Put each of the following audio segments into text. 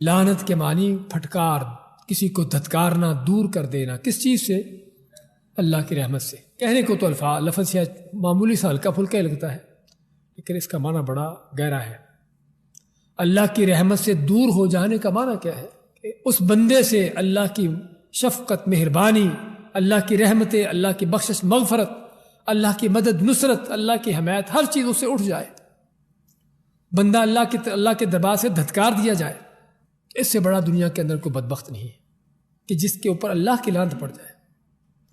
لعنت کے معنی پھٹکار، کسی کو دھتکارنا، دور کر دینا. کس چیز سے؟ اللہ کی رحمت سے. کہنے کو تو لفظ شاید معمولی سا ہلکا پھلکا ہی لگتا ہے، لیکن اس کا معنی بڑا گہرا ہے. اللہ کی رحمت سے دور ہو جانے کا معنی کیا ہے؟ کہ اس بندے سے اللہ کی شفقت، مہربانی، اللہ کی رحمتیں، اللہ کی بخشش، مغفرت، اللہ کی مدد، نصرت، اللہ کی حمایت، ہر چیز اس سے اٹھ جائے. بندہ اللہ کے دربار سے دھتکار دیا جائے. اس سے بڑا دنیا کے اندر کوئی بدبخت نہیں ہے کہ جس کے اوپر اللہ کی لعنت پڑ جائے.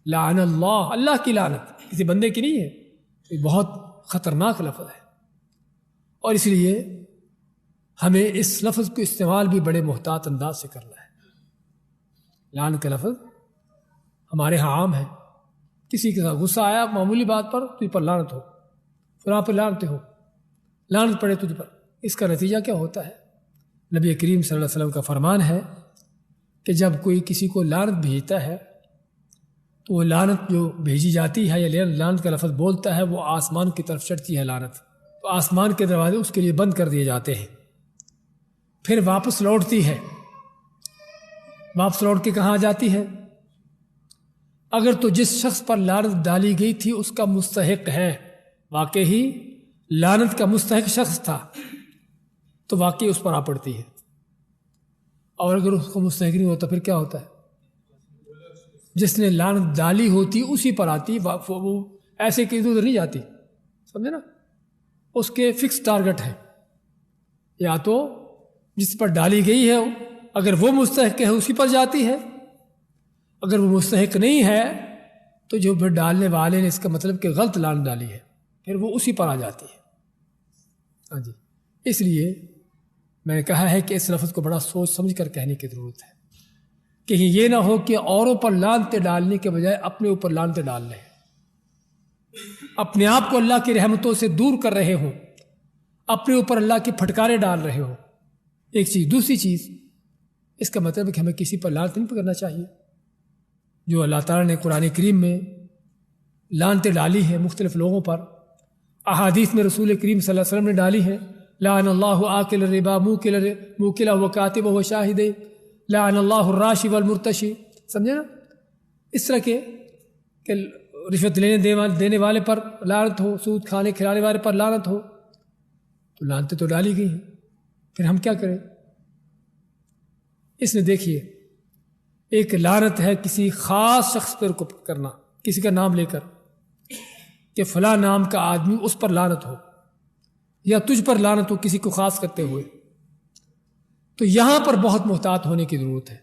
لعن اللہ، اللہ کی لعنت، کسی بندے کی نہیں ہے. یہ بہت خطرناک لفظ ہے، اور اس لیے ہمیں اس لفظ کو استعمال بھی بڑے محتاط انداز سے کرنا ہے. لعن کا لفظ ہمارے ہاں عام ہے. کسی کے ساتھ غصہ آیا معمولی بات پر، تجھ پر لعنت ہو، فلاں پہ لعنت ہو، لعنت پڑے تجھ پر. اس کا نتیجہ کیا ہوتا ہے؟ نبی کریم صلی اللہ علیہ وسلم کا فرمان ہے کہ جب کوئی کسی کو لعنت بھیجتا ہے تو وہ لعنت جو بھیجی جاتی ہے یا لعنت کا لفظ بولتا ہے وہ آسمان کی طرف چڑھتی ہے لعنت. تو آسمان کے دروازے اس کے لیے بند کر دیے جاتے ہیں. پھر واپس لوٹتی ہے. واپس لوٹ کے کہاں جاتی ہے؟ اگر تو جس شخص پر لعنت ڈالی گئی تھی اس کا مستحق ہے، واقعی لعنت کا مستحق شخص تھا، تو واقعی اس پر آ پڑتی ہے. اور اگر اس کو مستحق نہیں ہوتا پھر کیا ہوتا ہے؟ جس نے لعنت ڈالی ہوتی اسی پر آتی. وہ ایسے کہ ادھر نہیں جاتی، سمجھے نا؟ اس کے فکس ٹارگٹ ہے. یا تو جس پر ڈالی گئی ہے اگر وہ مستحق ہے اسی پر جاتی ہے، اگر وہ مستحق نہیں ہے تو جو پھر ڈالنے والے نے اس کا مطلب کہ غلط لعنت ڈالی ہے پھر وہ اسی پر آ جاتی ہے. ہاں جی، اس لیے میں نے کہا ہے کہ اس لفظ کو بڑا سوچ سمجھ کر کہنے کی ضرورت ہے. کہیں یہ نہ ہو کہ اوروں پر لعنتیں ڈالنے کے بجائے اپنے اوپر لعنتیں ڈال لیں، اپنے آپ کو اللہ کی رحمتوں سے دور کر رہے ہوں، اپنے اوپر اللہ کی پھٹکاریں ڈال رہے ہوں. ایک چیز. دوسری چیز، اس کا مطلب ہے کہ ہمیں کسی پر لعنت نہیں کرنا چاہیے. جو اللہ تعالیٰ نے قرآن کریم میں لعنتیں ڈالی ہیں مختلف لوگوں پر، احادیث میں رسول کریم صلی اللہ علیہ وسلم نے ڈالی ہیں. لعن اللہ آکل الربا موکلہ و کاتبہ و شاہد، لعن اللہ الراشی والمرتشی. سمجھے نا؟ اس طرح کے کہ رشوت دینے والے پر لعنت ہو، سود کھانے کھلانے والے پر لعنت ہو. تو لعنتیں تو ڈالی گئی ہیں، پھر ہم کیا کریں؟ اس نے دیکھیے، ایک لعنت ہے کسی خاص شخص پر کرنا، کسی کا نام لے کر کہ فلاں نام کا آدمی اس پر لعنت ہو، یا تجھ پر لعنت ہو کسی کو خاص کرتے ہوئے. تو یہاں پر بہت محتاط ہونے کی ضرورت ہے.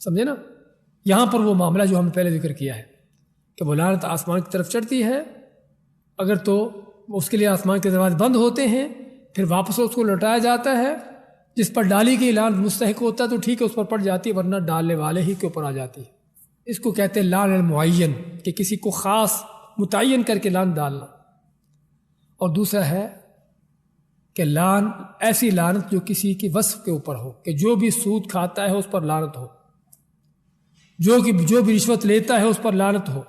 سمجھے نا؟ یہاں پر وہ معاملہ جو ہم نے پہلے ذکر کیا ہے کہ وہ لعنت آسمان کی طرف چڑھتی ہے، اگر تو اس کے لیے آسمان کے دروازے بند ہوتے ہیں، پھر واپس اس کو لوٹایا جاتا ہے. جس پر ڈالی گئی لعنت مستحق ہوتا ہے تو ٹھیک ہے اس پر پڑ جاتی ہے، ورنہ ڈالنے والے ہی کے اوپر آ جاتی ہے. اس کو کہتے ہیں لعن المعین، کہ کسی کو خاص متعین کر کے لعنت ڈالنا. اور دوسرا ہے کہ لعن ایسی لعنت جو کسی کی وصف کے اوپر ہو، کہ جو بھی سود کھاتا ہے اس پر لعنت ہو، جو بھی رشوت لیتا ہے اس پر لعنت ہو،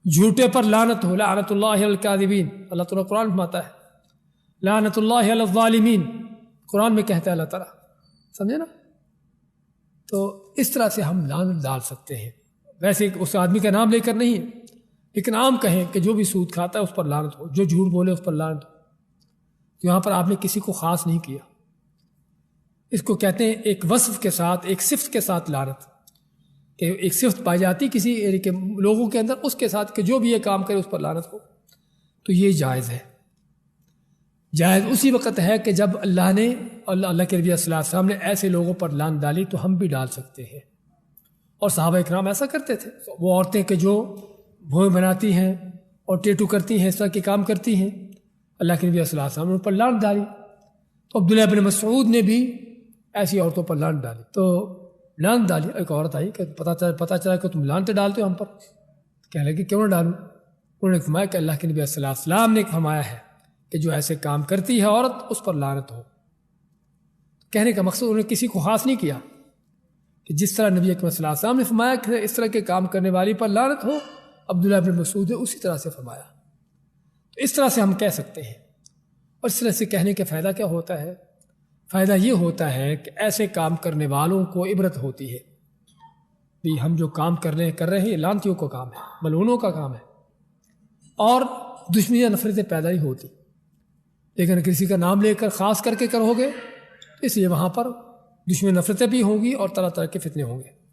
جھوٹے پر لعنت ہو. لعنت اللہ علی الکاذبین، اللہ تعالیٰ قرآن فرماتا ہے. لعنت اللہ علی الظالمین، قرآن میں کہتا ہے اللہ تعالیٰ. سمجھے نا؟ تو اس طرح سے ہم لعنت ڈال سکتے ہیں. ویسے اس آدمی کا نام لے کر نہیں ہے، لیکن عام کہیں کہ جو بھی سود کھاتا ہے اس پر لعنت ہو، جو جھوٹ بولے اس پر لعنت ہو. تو یہاں پر آپ نے کسی کو خاص نہیں کیا. اس کو کہتے ہیں ایک وصف کے ساتھ، ایک صفت کے ساتھ لعنت، کہ ایک صفت پائی جاتی کسی کہ لوگوں کے اندر، اس کے ساتھ کہ جو بھی یہ کام کرے اس پر لعنت ہو. تو یہ جائز ہے. جائز اسی وقت ہے کہ جب اللہ نے، اللہ کے نبی صلی اللہ علیہ وسلم نے ایسے لوگوں پر لعنت ڈالی تو ہم بھی ڈال سکتے ہیں. اور صحابہ اکرام ایسا کرتے تھے. وہ عورتیں کہ جو بھوئیں بناتی ہیں اور ٹیٹو کرتی ہیں، اس طرح کے کام کرتی ہیں، اللہ کے نبی صلی اللہ علیہ وسلم نے ان پر لعنت ڈالی. تو عبداللہ بن مسعود نے بھی ایسی عورتوں پر لعنت ڈالی. تو لعنت ڈالی. ایک عورت آئی کہ پتہ چلا کہ تم لعنتیں ڈالتے ہو ہم پر. کہنے لگے کیوں نہ ڈالوں؟ انہوں نے فرمایا کہ اللہ کے نبی صلی اللہ علیہ وسلم نے فرمایا ہے کہ جو ایسے کام کرتی ہے عورت اس پر لعنت ہو. کہنے کا مقصد انہوں نے کسی کو خاص نہیں کیا کہ جس طرح نبی اکرم صلی اللہ علیہ وسلم نے فرمایا کہ اس طرح کے کام کرنے والی پر لعنت ہو، عبداللہ بن مسعود نے اسی طرح سے فرمایا. تو اس طرح سے ہم کہہ سکتے ہیں. اور اس طرح سے کہنے کا فائدہ کیا ہوتا ہے؟ فائدہ یہ ہوتا ہے کہ ایسے کام کرنے والوں کو عبرت ہوتی ہے کہ ہم جو کام کر رہے ہیں یہ لانتیوں کا کام ہے، ملعونوں کا کام ہے، اور دشمنیاں نفرتیں پیدا ہی ہوتی، لیکن کسی کا نام لے کر خاص کر کے کرو گے اس لیے وہاں پر دشمنی نفرتیں بھی ہوں گی اور طرح طرح کے فتنے ہوں گے۔